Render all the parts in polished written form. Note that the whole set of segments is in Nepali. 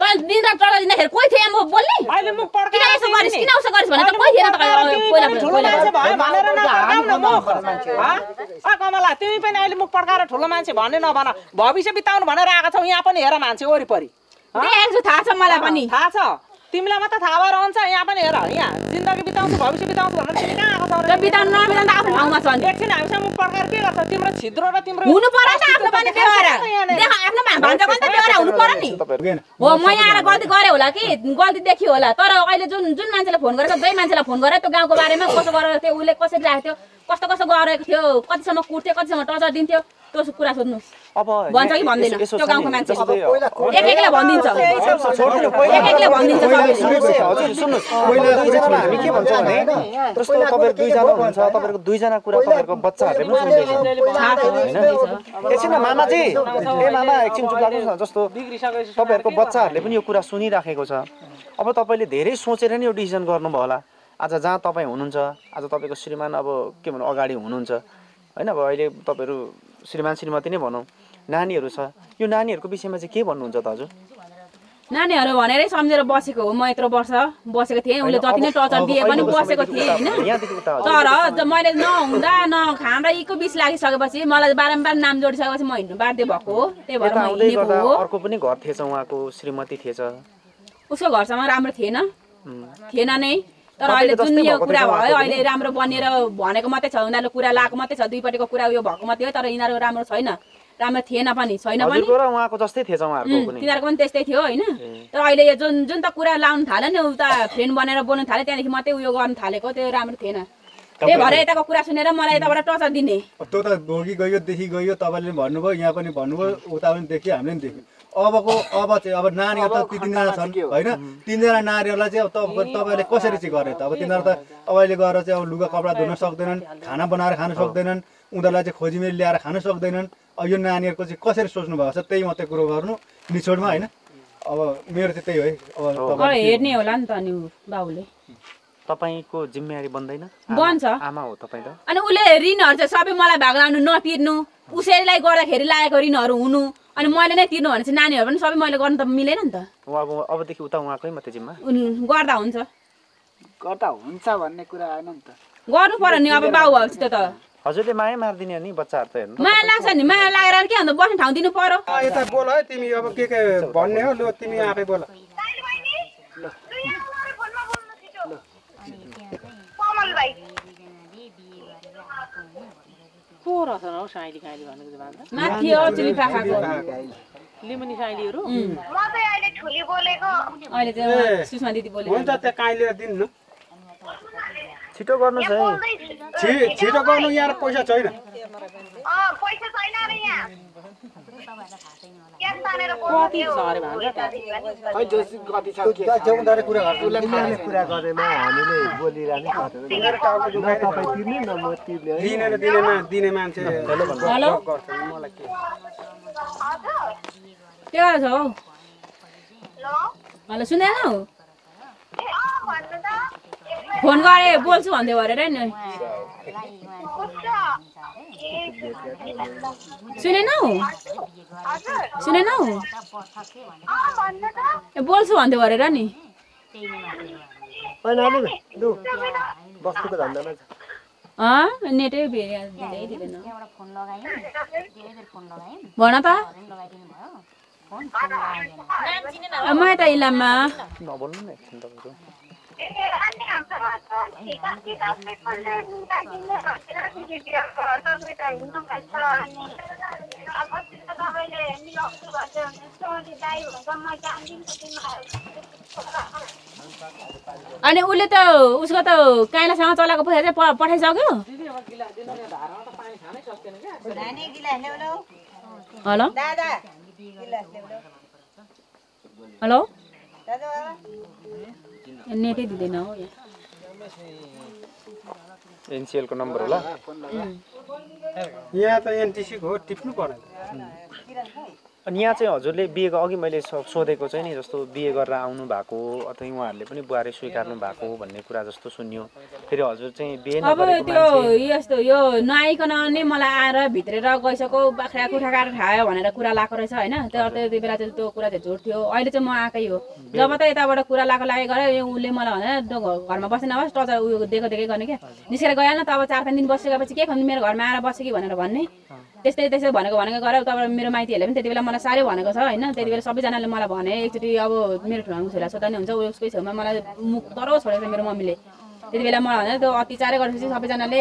तपाईँ दिनरात टका दिँदाखेरि कोही थिएन म बोल्ने अहिले मुख पड्का किन यसो गरिस् भने त कोही थिएन तपाईँ ठुलो मान्छे भयो भनेर नपड्काउ न मुख कमला तिमी पनि अहिले मुख पड्काएर ठुलो मान्छे भन्ने नभन भविष्य बिताउनु भनेर आएको छौ यहाँ पनि हेर मान्छे वरिपरि देख्छु थाहा छ मलाई पनि थाहा छ तिमीलाई मात्र थाहा भएर हुन्छ यहाँ पनि हेर यहाँ जिन्दगी बिताउँछु भविष्य बिताउँछु भनेर तिमी कहाँ आएको छौ र बिताउनु नबिताउनु त आफ्नो ठाउँमा छ नि एकछिन हामीसँग मुख पड्काएर के गर्छ तिम्रो छिद्रो र तिम्रो हुनु पर्यो नि आफ्नो पनि बेहोरा देख आफ्नो भान्जा पनि त बेहोरा हुनु पर्यो नि हो म यहाँ आएर गल्ती गरे होला कि गल्ती देखियो होला तर अहिले जुन मान्छेले फोन गरेको दुई मान्छेलाई फोन गरेर त्यो गाउँको बारेमा कसो गरेको थियो उसले कसरी राखेको थियो कस्तो गरेको थियो कतिसम्म कुट्थ्यो कतिसम्म टर्चर दिन्थ्यो त्यो कुरा सोध्नु अब भन्छ कि भन्दैन त्यो गाउँको मान्छे एक-एकले भनिदिन्छ एक-एकले भनिदिन्छ हजुर सुन्नुस् पहिला हामी के भन्छौँ भने जस्तो तपाईहरु दुईजना हुनुहुन्छ तपाईहरुको दुईजना कुरा तपाईहरुको बच्चाहरुले पनि सुन्दैछ एकछिन मामाजी ए मामा एकछिन चुप लाग्नुस् न जस्तो तपाईहरुको बच्चाहरुले पनि यो कुरा सुनिराखेको छ अब तपाईले धेरै सोचेर नि यो डिसिजन गर्नुभयो होला आज जहाँ तपाई हुनुहुन्छ आज तपाईको श्रीमान अब के भन्नु अगाडि हुनुहुन्छ हैन अब अहिले तपाईहरु श्रीमान श्रीमती नै भनौं नानीहरु छ यो नानीहरुको विषयमा चाहिँ के भन्नुहुन्छ त हजुर नानीहरु भनेरै सम्झेर बसेको हो म यत्रो वर्ष बसेको थिएँ उले जति नै टर्चर दिए पनि बसेको थिएँ हैन तर मैले नहुँदा खामराईको बिस लागिसकेपछि मलाई बारम्बार नाम जोडिसकेपछि म हिँड्नु बाध्य भएको हो त्यही भएर म हिँडेको हो अर्को पनि घर थिएछ उहाँको श्रीमती थिएछ उसको घरसँग राम्रो थिएन नै तर अहिले जुन यो कुरा भयो अहिले राम्रो बनेर भनेको मात्रै छ उनीहरुले कुरा लाएको मात्रै छ दुईपटिको कुरा यो भएको मात्रै हो तर यिनीहरु राम्रो छैन राम्रो थिएन पनि छैन पनि हजुरको र उहाँको जस्तै थिएछ उहाँहरुको पनि तिनीहरुको पनि त्यस्तै थियो हैन तर अहिले यो जुन त कुरा लाउन थाल्यो नि उता फ्रेन्ड बनेर बोल्न थाल्यो त्यहाँदेखि मात्रै उयो गर्न थालेको त्यो राम्रो थिएन त्यही भएर यताको कुरा सुनेर मलाई यताबाट टर्चर दिने त्यो त भोगी गयो देखि गयो तपाईले भन्नुभयो यहाँ पनि भन्नुभयो उता पनि देखि हामीले पनि देख्यौं अब चाहिँ अब नानीहरु त तीनजना छन् हैन तीनजना नानीहरुलाई चाहिँ अब तपाईले कसरी चाहिँ गरे त अब तिनीहरु त अहिले गएर चाहिँ अब लुगा कपडा धुन सक्दैनन् खाना बनाएर खान सक्दैनन् उनीहरुलाई चाहिँ खोजिमेल ल्याएर खान सक्दैनन् अब यो नानीहरुको चाहिँ कसरी सोच्नु भएको छ त्यही मात्रै कुरो गर्नु निछोडमा हैन अब मेरो चाहिँ त्यही हो अब हेर्ने होला नि त नि बाउले तपाईको जिम्मेवारी बन्दैन बन्छ आमा हो तपाई त अनि उले ऋणहरु चाहिँ सबै मलाई भाग्लाउनु नतिर्नु उसैलाई गर्दाखेरि लागेको ऋणहरु हुनु अनि मैले नै तिर्नु भने चाहिँ नानीहरु पनि सबै मैले गर्न त मिलेन नि त अबदेखि उता उहाँकै मात्रै जिम्मा गर्दा हुन्छ भन्ने कुरा आएन नि त गर्नु पर्यो नि अब बाउ भएपछि त हजुरले माया मार्दिने नि बच्चाहरु त हेर्नु माया लाग्छ नि माया लागेर के भन्दा बस्ने ठाउँ दिनु पर्यो यता बोल है तिमी अब के भन्ने हो ल तिमी आफै बोल कमल भाइ को रहेछ न साइली खाइली भनेको चाहिँ भन्छ माथि हो चिली पाखाको लिमुनी साइलीहरु म चाहिँ अहिले ठुली बोलेको अहिले चाहिँ सुषमा दिदी बोलेको हुन्छ त्यहाँ काइले दिन न छिटो गर्नुस् है छिटो गर्नु यहाँ पैसा छैन पैसा छैन रे यहाँ क्यास तानेर कति छ अरे भन्छ खै जोसी कति छ के जाउँदारे कुरा गर्छु तिमीले कुरा गरेमा हामीले बोलिरानी तिनीहरु टाउको दुखाइ तपाई तिर्ने न म तिर्ने दिने मान्छे हेलो गर्छ मलाई के के गर्छ हौ हेलो सुनेनौ फोन गरे बोल्छु भन्दै भरेर नि सुनेनौ बोल्छु भन्दै भरेर नि बस्तीको धन्दामा नेटै दिँदैन भन त म यता इलाममा नबोल्नु न एकछिन तपाईको अनि उसले त उसको त काइलासँग चलाएको पैसा चाहिँ पठाइसक्यो हेलो हेलो नेटै दिँदैन हो एनसीएल को नम्बर होला यहाँ त एनटीसी को टिप्नु पर्दैन अनि यहाँ चाहिँ हजुरले बिहेको अघि मैले सोधेको चाहिँ नि जस्तो बिहे गरेर आउनु भएको अथवा उहाँहरूले पनि बुहारी स्वीकार्नु भएको भन्ने कुरा जस्तो सुन्यो फेरि हजुर चाहिँ बिहे अब त्यो यस्तो यो नआइकन नै मलाई आएर भित्रेर गइसक्यो बाख्रा कुखुरा काटेर खायो भनेर कुरा लाएको रहेछ होइन त्यति बेला चाहिँ त्यो कुरा चाहिँ झुट थियो अहिले चाहिँ म आएकै हो जब त यताबाट कुरा लाएको लागि गरे उसले मलाई भने घरमा बस्दैन होस् टचर उयो दिएको देखेकै गर्ने क्या निस्केर गएन त अब 4-5 दिन बसेपछि के खन्नु मेरो घरमा आएर बस्यो कि भनेर भन्ने त्यस्तै भनेको गरे तब मेरो माइतीहरूले पनि त्यति बेला मलाई साह्रै भनेको छ होइन त्यति बेला सबैजनाले मलाई भने एकचोटि अब मेरो ठुलो छोरा छोरा नि हुन्छ उसकै छेउमा मलाई मुख डरो छोडेको छ मेरो मम्मीले त्यति बेला मलाई भने त्यो अत्याचारै गरेपछि सबैजनाले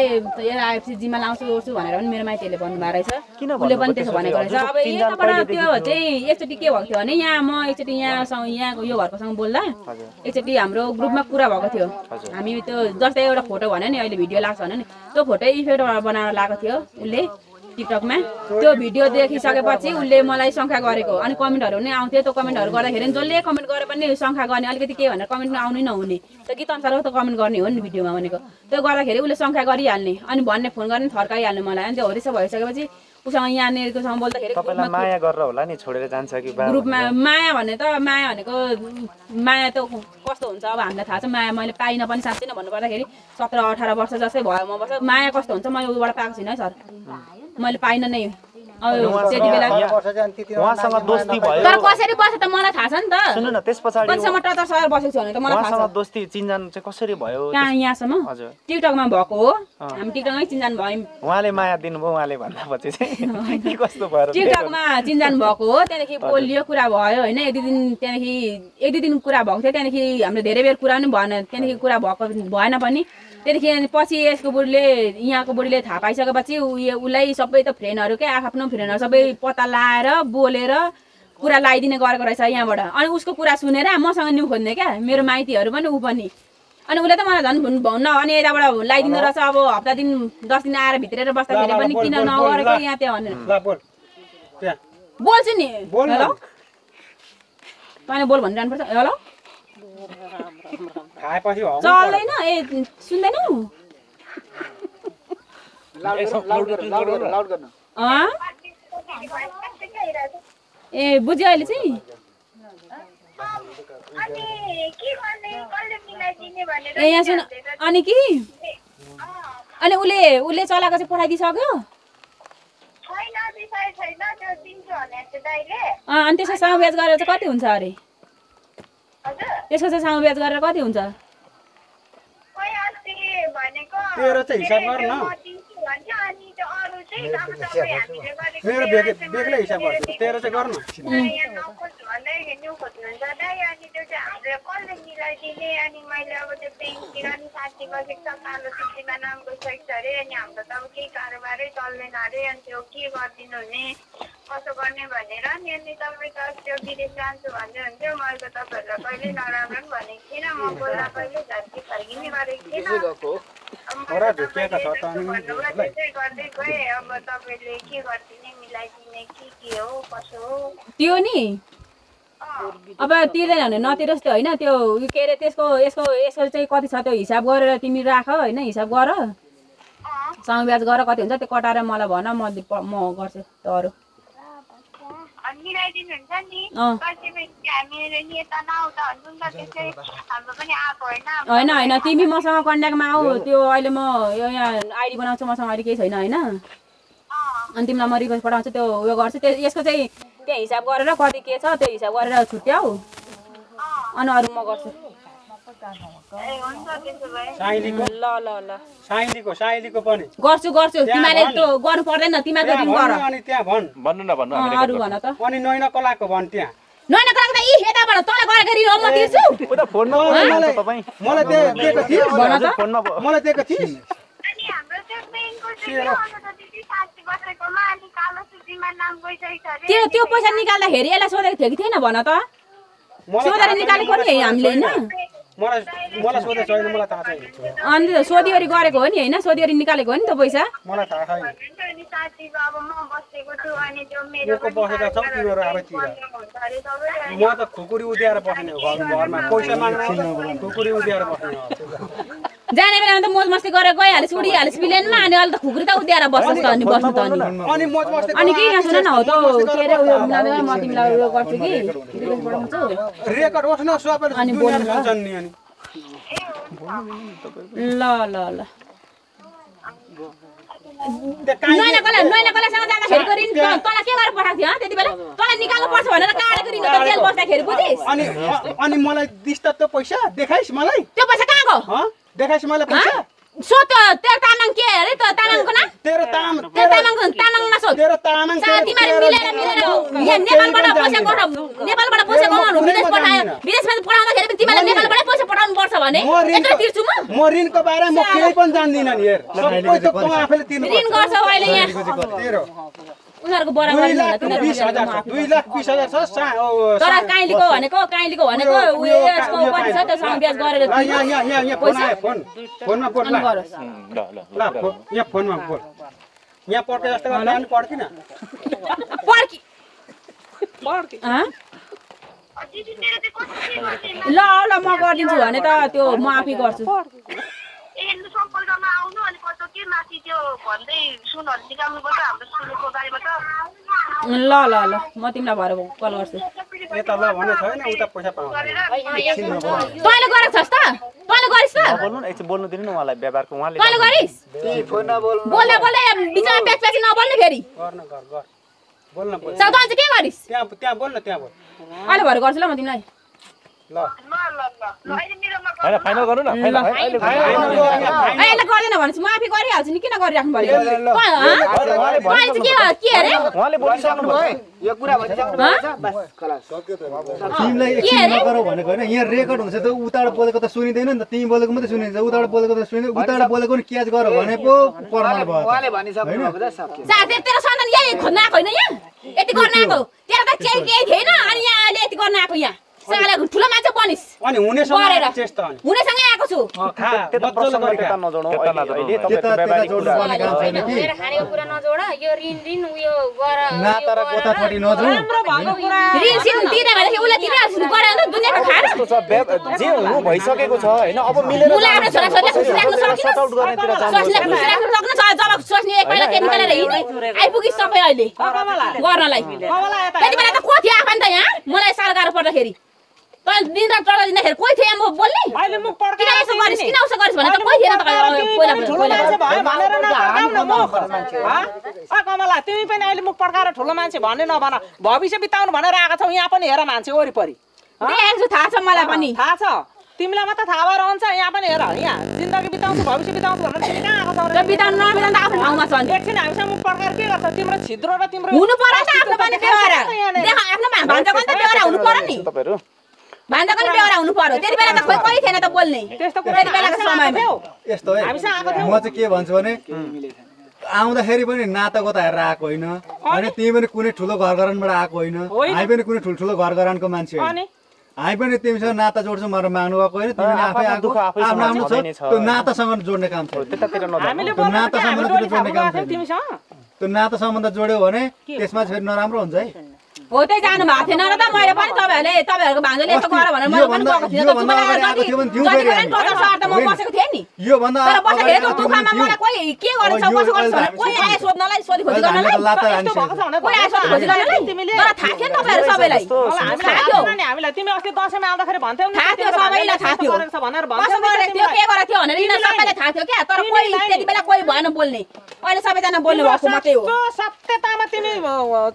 आएपछि जिम्मा लाउँछु ओर्छु भनेर पनि मेरो माइतीहरूले भन्नुभएको रहेछ उसले पनि त्यसो भनेको रहेछ अब यताबाट त्यो चाहिँ एकचोटि के भएको थियो भने यहाँ म एकचोटि यहाँसँग यहाँको यो घरकोसँग बोल्दा एकचोटि हाम्रो ग्रुपमा कुरा भएको थियो हामी त्यो जस्तै एउटा फोटो भन्यो नि अहिले भिडियो लाग्छ भने नि त्यो फोटो इफेक्ट बनाएर लगाएको थियो उसले टिकटकमा त्यो भिडियो देखिसकेपछि उसले मलाई शङ्का गरेको अनि कमेन्टहरू पनि आउँथ्यो त्यो कमेन्टहरू गर्दाखेरि जसले कमेन्ट गरे पनि शङ्का गर्ने अलिकति के भनेर कमेन्ट आउनै नहुने त्यो गीत अनुसारको त कमेन्ट गर्ने हो नि भिडियोमा भनेको त्यो गर्दाखेरि उसले शङ्का गरिहाल्ने अनि भन्ने फोन गर्ने थर्काइहाल्ने मलाई अनि त्यो हो त्यसो भइसकेपछि उसँग यहाँनिरकोसँग बोल्दाखेरि माया गरेर होला नि छोडेर जान्छ कि ग्रुपमा माया भने त माया भनेको माया त कस्तो हुन्छ अब हामीलाई थाहा छ माया मैले पाइनँ पनि साँच्चै भन्नु पर्दाखेरि 17-18 वर्ष जस्तै भयो म बस्छ माया कस्तो हुन्छ मैले उबाट पाएको छुइनँ है सर मैले पाइनँ नै त्यति बेला उहाँसँग दोस्ती भयो तर कसरी बस्यो त मलाई थाहा छ नि त सुन्नु न त्यसपछि कतिसम्म टचर सर बसेको छु भने त मलाई थाहा छ दोस्ती चिन्जान चाहिँ कसरी भयो कहाँ यहाँसम्म हजुर टिकटकमा भएको हो हामी टिकटकमै चिन्जान भयौँ उहाँले माया दिनुभयो उहाँले भन्दापछि चाहिँ कस्तो भयो टिकटकमा चिन्जान भएको हो त्यहाँदेखि बोलियो कुरा भयो होइन एक दुई दिन कुरा भएको थियो त्यहाँदेखि हाम्रो धेरै बेर कुरा पनि भएन त्यहाँदेखि कुरा भएको भएन पनि त्यहाँदेखि पछि यसको बुढीले यहाँको बुढीले थाहा पाइसकेपछि उसलाई सबै त फ्रेन्डहरू क्या आफ्नो फ्रेन्डहरू सबै पत्ता लाएर बोलेर कुरा लगाइदिने गरेको रहेछ यहाँबाट अनि उसको कुरा सुनेर मसँग न्यु खोज्ने क्या मेरो माइतीहरू पनि ऊ पनि अनि उसले त मलाई झन् भन्न अनि यताबाट लगाइदिँदो रहेछ अब हप्ता दिन 10 दिन आएर भित्रेर बस्दाखेरि पनि किन नगरेको यहाँ त्यहाँ भनेर बोल्छु नि हेलो तैँले बोल भनिरहनु पर्छ हेलो चल्दैन ए सुन्दैनौ ए बुझ्यो अहिले चाहिँ ए यहाँ सुन अनि कि अनि उसले चलाएको चाहिँ पठाइदिइसक्यो अनि त्यसको सामु ब्याज गरेर चाहिँ कति हुन्छ अरे त्यसको चाहिँ सामु ब्याज गरेर कति हुन्छ तेरो चाहिँ हिसाब गर न मेरो बेग्लै हिसाब गर्छु तेरो चाहिँ गर्नु कसो गर्ने भनेर नि अनि तपाईँ त त्यो विदेश जान्छु भन्दै हुन्थ्यो मैले त तपाईँहरूलाई कहिले नराम्रो पनि भनेको थिइनँ म बोल्दा कहिले झर्की फर्किने गरेको थिइनँ गर्दै गएँ अब तपाईँले के गरिदिने मिलाइदिने के हो कसो हो त्यो नि अब तिर्दैन भने नतिरोस् त्यो होइन त्यो के अरे यसको चाहिँ कति छ त्यो हिसाब गरेर तिमी राख होइन हिसाब गर सामु ब्याज गरेर कति हुन्छ त्यो कटाएर मलाई भन म गर्छु त अरू मिलाइदिनुहुन्छ नि होइन होइन तिमी मसँग कन्ट्याक्टमा आऊ त्यो अहिले म यहाँ आइडी बनाउँछु मसँग अहिले केही छैन होइन अनि तिमीलाई म रिक्वेस्ट पठाउँछु त्यो उयो गर्छु त्यो यसको चाहिँ त्यहाँ हिसाब गरेर कति के छ त्यो हिसाब गरेर छुट्याऊ अनि अरू म गर्छु साइलीको पनि गर्छु तिमीले त्यो गर्नु पर्दैन तिमीले दिन गर अनि त्यहाँ भन्नु न भन्नु अरू भन त अनि नैना कलाको भन् त्यहाँ नैना कलाको त यताबाट तँलाई गरेर म तिर्छु उता फोनमा बोल्नु तपाई मलाई दिएको थिए भन त फोनमा मलाई दिएको थिए अनि हाम्रो त्यो ब्याङ्कको चाहिँ दिदी साथी बसेकोमा अनि कालो सूचीमा नाम गइसकेको छ रे त्यो पैसा निकाल्दाखेरि यसलाई सोधेको थियो कि थिएन भन त सोधेर निकालेको नि हामीले हैन मलाई सोधे छैन मलाई थाहा छैन अनि सोधिवरी गरेको हो नि हैन सोधिवरी निकालेको हो नि त पैसा मलाई थाहा छैन अनि साथीको अब म बसेको छु अनि त्यो मेरो को बसेका छौ तिमीहरु आफैतिर म त खुकुरी उद्याएर बस्ने हो घरमा पैसा माग्न खुकुरी उद्याएर बस्ने हो जाने बेलामा त मोज मस्ती गरेर गइहालिस् उडिहालिस् प्लेनमा अनि अहिले त खुकुरी त उद्याएर बस्छस् त अनि बस्नु त अनि मोज मस्ती अनि के यहाँ सुन न हो त के अरे उयो मिलाउँदैन म तिमीलाई उयो गर्छु कि रिक्वेस्ट पठाउँछु रेकर्ड उठ्न सबैले अनि बोल्नु ल जन्नी अनि ल ल ल नैना कलासँग जाँदाखेरि रिन तँलाई के गरेर पठाएको थियो त्यति बेला तँलाई निकाल्नु पर्छ भनेर काटेको रिन त जेल बस्दाखेरि बुझिस् अनि मलाई दिस् त त्यो पैसा देखाइस् मलाई त्यो पैसा कहाँको देखाइस् मलाई पैसा सोध तेरो तामाङ के अरे त तामाङको नाम तेरो तामाङ नसोध तेरो तामाङ तिमीले मिलेर यहाँ नेपालबाट पैसा कमाउनु विदेश पठायो विदेशमा पठाउँदाखेरि पनि तिमीले नेपालबाट पैसा पठाउनु पर्छ भने यत्रो तिर्छु म ऋणको बारेमा म केही पनि जान्दिन नि हेर सबै त तँ आफैले तिर्नु ऋण गर्छौ अहिले यहाँ तेरो उनीहरुको बराबर नि होला 2,20,000 छ तर काइलीको भनेको उयो यसको पनि छ त्यससँग ब्याज गरेर यहाँ फोनमा बोल ल यहाँ फोनमा बोल यहाँ पढ्के जस्तो गर्न पढ्किन पढ्की ल ल म गरिदिन्छु भने त त्यो म आफै गर्छु सम्पर्कमा आउनु अनि कस्तो के माथि त्यो भन्दै सुनहरु निकाल्नुपर्छ हाम्रो सुनको बारेमा त ल ल ल म तिमीलाई भरे कल गर्छु यता ल भने छैन उता पैसा पाउँछ तैले गरेछ त तैले गरिस् त बोल्नु न एकछिन बोल्नु दिनु न उहाँलाई व्यवहारको उहाँले तैले गरिस् फोनमा बोल्दा बिचमा प्याच नबोल्ने फेरि गर्न बोल्न तँ चाहिँ के गरिस् त्यहाँ बोल्न त्यहाँ बोल अहिले भरे गर्छु ल म तिमीलाई ल अहिले मेरोमा हैन फाइनल गर्नु न अहिले गर्दैन भनेपछि म आफै गरिहाल्छु नि किन गरिराख्नु पर्यो तैले चाहिँ के अरे उहाँले बोलिसक्नु भयो यो कुरा भनिसक्नु बस खलास तिमीलाई एकछिन नगरौ भनेको हैन यहाँ रेकर्ड हुन्छ त उताबाट बोलेको त सुनिदैन नि त तिमी बोलेको मात्रै सुनिन्छ उताबाट बोलेको त सुनिदैन उताबाट बोलेको नि क्याच गर भने पो पर्माल भयो उहाँले भनिसक्नु भएको त सक्यो साथै तेरो सन्तान यही खोज्न आएको होइन यहाँ यति गर्न आएको तेरो त केही थिएन अनि यहाँ अहिले यति गर्न आएको यहाँ साला ठुलो मान्छे बनिस् अनि हुनेसँग चेष्टा अनि हुनेसँगै आएको छु खा प्रश्न त्यता नजोडौ अहिले तपाईको व्यवहारिक कुरा मेरो खानेको कुरा नजोड यो ऋण उयो गर नाता र गोता थोडी नजाऊ ऋण सिन तिर्दा भनेदेखि उले तिर्दा गरे भने दुनियाको खाएर कस्तो छ जे हुनु भइसकेको छ हैन अब मिलेर उले आफ्नो छोराछोरीले खुसी राख्न सकिन्छ सट आउट गर्नेतिर जानु सोच्ने खुसी राख्न सक्न जब सोच्ने एकपल्ट के निकालेर हिँड्ने आइपुगिस् सबै अहिले गर्नलाई त्यति बेला त को थियो आफन्त यहाँ मलाई साल गाह्रो पर्दाखेरि तँ दिन रात चढा दिँदाखेरि कोही थियो म बोल्ने अहिले मुख किन पड्का यसो गरिस् किन उसो गरिस् भने त कोही थिएन त पहिला ठुलो मान्छे भयो भनेर नपड्काउ न मुख कमला तिमी पनि अहिले मुख पड्काएर ठुलो मान्छे भन्ने नभन भविष्य बिताउनु भनेर आएका छौ यहाँ पनि हेर मान्छे वरिपरि देख्छु थाहा छ मलाई पनि थाहा छ तिमीलाई मात्र थाहा भएर हुन्छ यहाँ पनि हेर यहाँ जिन्दगी बिताउँछु भविष्य बिताउँछु भनेर तिमी कहाँ आएको छौ त्यो बिताउनु नबिताउनु त आफ्नो ठाउँमा छ नि एकछिन हामीसँग मुख पड्काएर के गर्छ तिम्रो छिद्रो र तिम्रो हुनु पर्यो नि आफ्नो पनि बेहोरा देख आफ्नो भान्जाको नि त बेहोरा हुनु पर्यो नि तपाईहरु भान्जाको नि बेहोरा हुनु पर्यो त्यति बेला त खोइ कोही थिएन त बोल्ने त्यस्तो त्यति बेलाको समयमा यस्तो है म चाहिँ के भन्छु भने आउँदाखेरि पनि नाता गोता हेरेर आएको होइन अनि तिमी पनि कुनै ठुलो घरघरानबाट आएको होइन हामी पनि कुनै ठुल्ठुलो घरघरानको मान्छे होइन हामी पनि तिमीसँग नाता जोड्छौ भनेर माग्नु भएको होइन तिमीले आफै आएको आफ्नो आफ्नो छ त्यो नातासँग जोड्ने काम छ त्यतातिर नजानु त्यो नाता सम्बन्ध जोड्ने काम छ त्यो नाता सम्बन्ध जोड्यो भने त्यसमा फेरि नराम्रो हुन्छ है हो त्यही जानु भएको थिएन र त मैले पनि तपाईँहरूको भान्जाले यस्तो गर भनेर मैले पनि गएको थिएन त म बसेको थिएँ नि यो भन्दा तर बस्दाखेरि त दुःखमा मलाई कोही के गरेछ कसो गरेछ भने कोही आयो सोध्नलाई सोधी खोजी गर्नलाई कोही आयो सोधी खोजी गर्नलाई तर थाहा थियो नि तपाईँहरू सबैलाई थाहा थियो हामीलाई तिमी अस्ति दशैँमा आउँदाखेरि भन्थ्यौ नि थाहा थियो सबैलाई थाहा थियो भनेर कसो गरेको थियो के गरेको थियो भनेर यिनीहरू सबैलाई थाहा थियो क्या तर कोही त्यति बेला कोही भएन बोल्ने अहिले सबैजना बोल्नु भएको मात्रै हो सत्यतामा तिमी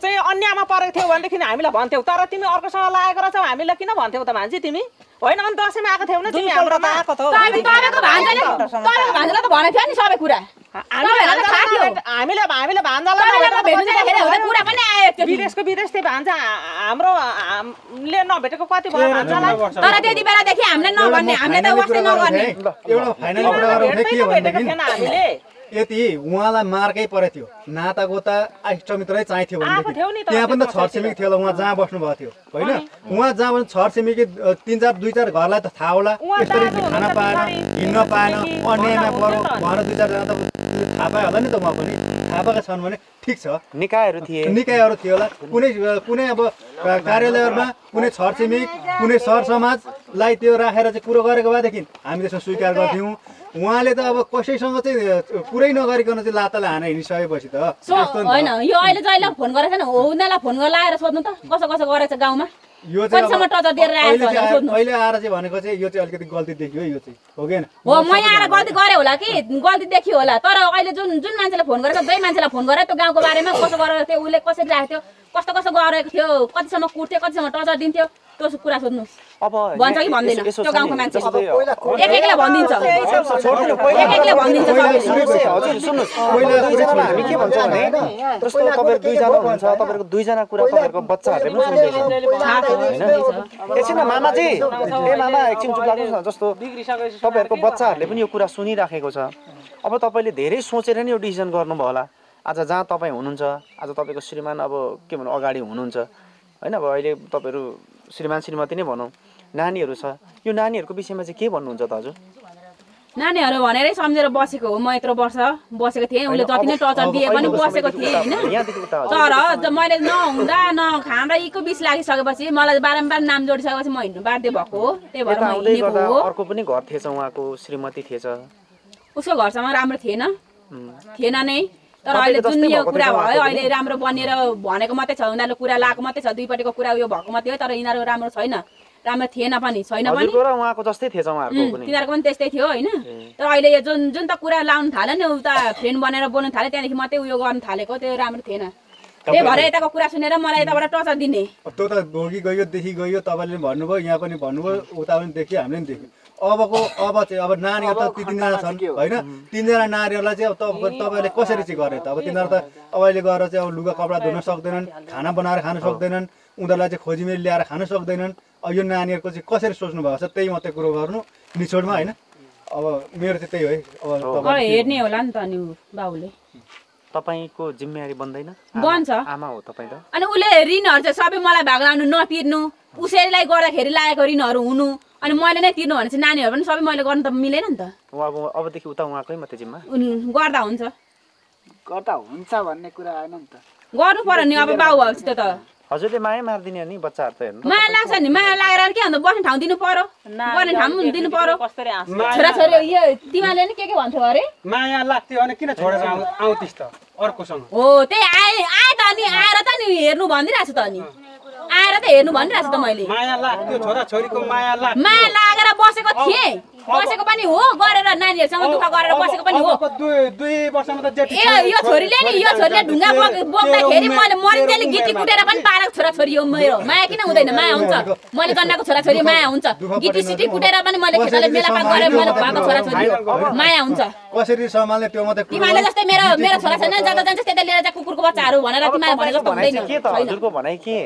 चाहिँ अन्यमा परेको थियौ भनेदेखि हामीलाई भन्थ्यौ तर तिमी अर्कोसँग लागेको रहेछौ हामीलाई किन भन्थ्यौ त मान्छे तिमी होइन अनि दशैँमा आएको थियौ नि तिमी हाम्रो त आएको थौ तपाईँको भान्जाले त भनेको थियो नि सबै कुरा हामीले भान्जालाई कुरा पनि आयो विदेशको विदेश थियो भान्जा हाम्रोले नभेटेको कति भयो भान्जालाई तर त्यति बेलादेखि हामीले नभन्ने हामीले त वास्तै नगर्ने एउटा फाइनल कुरा गरौँ के भनेदेखि हामीले यति उहाँलाई मार्कै परेको थियो नाता गोता इष्टमित्रै चाहिन्थ्यो भनेदेखि त्यहाँ पनि त छरछिमेकी थियो होला उहाँ जहाँ बस्नु भएको थियो होइन उहाँ जहाँ पनि छरछिमेकी 3-4 घरलाई त थाहा होला यसरी खान पाएन हिँड्न पाएन अन्यायमा पर्यो भनेर 2-4 जना त थाहा पायो होला नि त उहाँ पनि थाहा पाएका छन् भने ठिक छ निकायहरू थिए होला कुनै अब कार्यालयहरूमा कुनै छरछिमेक कुनै सरसमाजलाई त्यो राखेर चाहिँ कुरो गरेको भएदेखि हामी त्यसमा स्वीकार गर्थ्यौँ उहाँले त अब कसैसँग चाहिँ कुरै नगरिकन चाहिँ लाताले हाना हिँडिसकेपछि त होइन यो अहिले जहिले फोन गरेको छैन हो उनीहरूलाई फोन गरेर लाएर सोध्नु त कसो कसो गरेछ गाउँमा यो चाहिँ कतिसम्म टचर दिएर आएको छ सोध्नु अहिले आएर चाहिँ भनेको चाहिँ यो चाहिँ अलिकति गल्ती देखियो है यो चाहिँ हो कि हो म यहाँ आएर गल्ती गरेँ होला कि गल्ती देखियो होला तर अहिले जुन मान्छेले फोन गरेको दुई मान्छेलाई फोन गरेर त्यो गाउँको बारेमा कसो गरेको थियो उसले कसरी राखेको थियो कस्तो गरेको थियो कतिसम्म कुट्थ्यो कतिसम्म टचर दिन्थ्यो त्यो कुरा सोध्नु अब भन्छ कि भन्दैन त्यो गाउँको मान्छे जस्तै एकले भनिदिन्छ एकले भनिदिन्छ हजुर सुन्नुहोस् दुईजना हामी के भन्छ भने जस्तो तपाईँहरू दुईजना हुनुहुन्छ तपाईँहरूको दुईजना कुरा तपाईँहरूको बच्चाहरूले पनि सुन्दैछ एकछिन मामाजी ए मामा एकछिन चुप लाग्नुहोस् न जस्तो तपाईँहरूको बच्चाहरूले पनि यो कुरा सुनिराखेको छ अब तपाईँले धेरै सोचेर नै यो डिसिजन गर्नुभयो होला आज जहाँ तपाईँ हुनुहुन्छ आज तपाईँको श्रीमान अब के भन्नु अगाडि हुनुहुन्छ होइन अब अहिले तपाईँहरू श्रीमान श्रीमती नै भनौँ नानीहरू छ यो नानीहरूको विषयमा चाहिँ के भन्नुहुन्छ त हजुर नानीहरू भनेरै सम्झेर बसेको हो म यत्रो वर्ष बसेको थिएँ उसले जति नै टचर दिए पनि बसेको थिएँ होइन तर मैले नहुँदा नखाँदैको बिस लागिसकेपछि मलाई बारम्बार नाम जोडिसकेपछि म हिँड्नु बाध्य भएको हो त्यही भएर म हिँडेको हो अर्को पनि घर थिएछ उहाँको श्रीमती थिएछ उसको घरसँग राम्रो थिएन नै तर अहिले जुन यो कुरा भयो अहिले राम्रो बनेर भनेको मात्रै छ उनीहरूले कुरा लाएको मात्रै छ दुईपट्टिको कुरा उयो भएको मात्रै हो तर यिनीहरू राम्रो छैन राम्रो थिएन पनि छैन पनि उहाँको जस्तै थिएछ उहाँहरूको पनि तिनीहरूको पनि त्यस्तै थियो होइन तर अहिले यो जुन त कुरा लाउनु थाल्यो नि उता फ्रेन्ड बनेर बोल्नु थाल्यो त्यहाँदेखि मात्रै उयो गर्नु थालेको त्यो राम्रो थिएन त्यही भएर यताको कुरा सुनेर मलाई यताबाट टचर दिने त्यो त भोगी गयोदेखि गयो तपाईँले भन्नुभयो यहाँ पनि भन्नुभयो उता पनि देख्यो हामीले पनि देख्यो अब चाहिँ अब नानीहरू त तिनजना छन् होइन तिनजना नानीहरूलाई चाहिँ अब तपाईँले कसरी चाहिँ गरे त अब तिनीहरू त अब अहिले गएर चाहिँ अब लुगा कपडा धुन सक्दैनन् खाना बनाएर खान सक्दैनन् उनीहरूलाई चाहिँ खोजीमेल ल्याएर खान सक्दैनन् अब यो नानीहरूको चाहिँ कसरी सोच्नु भएको छ त्यही मात्रै कुरो गर्नु निचोडमा होइन अब मेरो चाहिँ त्यही हो अब हेर्ने होला नि त नि बाबुले तपाईको जिम्मेवारी बन्दैन बन्छ आमा हो तपाईँ त अनि उसले ऋणहरू चाहिँ सबै मलाई भाग्लाउनु नतिर्नु उसैलाई गर्दाखेरि लागेको ऋणहरू हुनु अनि मैले नै तिर्नु भने चाहिँ नानीहरू पनि सबै मैले गर्नु त मिलेन नि त अबदेखि उता उहाँकै मात्रै जिम्मा गर्दा हुन्छ भन्ने कुरा आएन नि त गर्नु पर्यो नि अब बाउ भएपछि त हजुरले माया मारिदिने नि बच्चाहरू त हेर्नु माया लाग्छ नि माया लागेर के भन्दा बस्ने ठाउँ दिनु पर्यो गर्ने ठाउँ दिनु पर्यो छोराछोरी यो तिमीले नि के भन्थ्यो अरे माया लाग्थ्यो भने किन छोडेर आउँथिस् त अर्कोसँग हो त्यही आए त अनि आएर त नि हेर्नु भनिदिरहेको छु त अनि आएर त हेर्नु भनिरहेको छु त मैले माया लाग्थ्यो छोराछोरीको माया लागेर बसेको थिएँ बसेको पनि हो गरेर नानीहरूसँग दुःख गरेर बसेको पनि हो दुई वर्षमा त जेठी यो छोरीले ढुङ्गा बोक्दाखेरि मैले मरिन्जेली गिटी कुटेर पनि पारेको छोराछोरी हो मेरो माया किन हुँदैन माया हुन्छ मैले जन्मेको छोराछोरी माया हुन्छ गिटी सिटी कुटेर पनि मैले खेताले मेलापात गरेर मैले भएको छोराछोरी माया हुन्छ कसरी सम्हाल्ने त्यो मात्रै तिमीले जस्तै मेरो छोराछोरी जता जान्छ त्यता लिएर चाहिँ कुकुरको बच्चाहरू भनेर तिमीले भने जस्तो हुँदैन के त हजुरको भनाइ के